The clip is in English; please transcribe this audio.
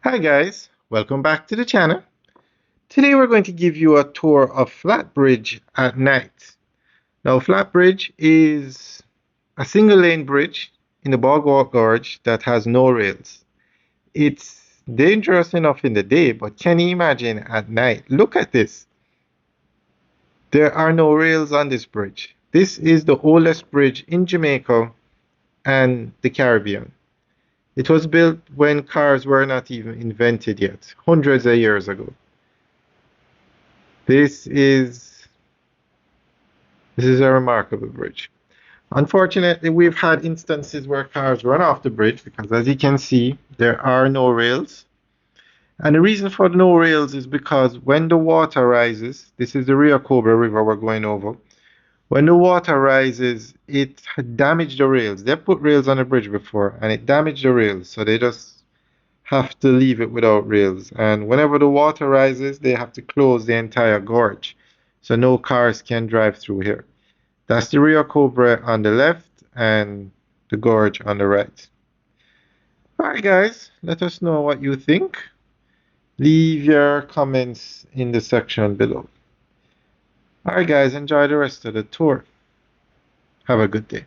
Hi guys, welcome back to the channel. Today we're going to give you a tour of Flatbridge at night. Now Flatbridge is a single lane bridge in the Bogwalk Gorge that has no rails. It's dangerous enough in the day, but can you imagine at night? Look at this. There are no rails on this bridge. This is the oldest bridge in Jamaica and the Caribbean. It was built when cars were not even invented yet, hundreds of years ago. This is this is a remarkable bridge. Unfortunately, we've had instances where cars run off the bridge because, as you can see, there are no rails. And the reason for no rails is because when the water rises, this is the Rio Cobra River we're going over. When the water rises, it damaged the rails. They put rails on the bridge before, and it damaged the rails, so they just have to leave it without rails. And whenever the water rises, they have to close the entire gorge, so no cars can drive through here. That's the Rio Cobra on the left and the gorge on the right. Alright guys, let us know what you think. Leave your comments in the section below. Alright guys, enjoy the rest of the tour. Have a good day.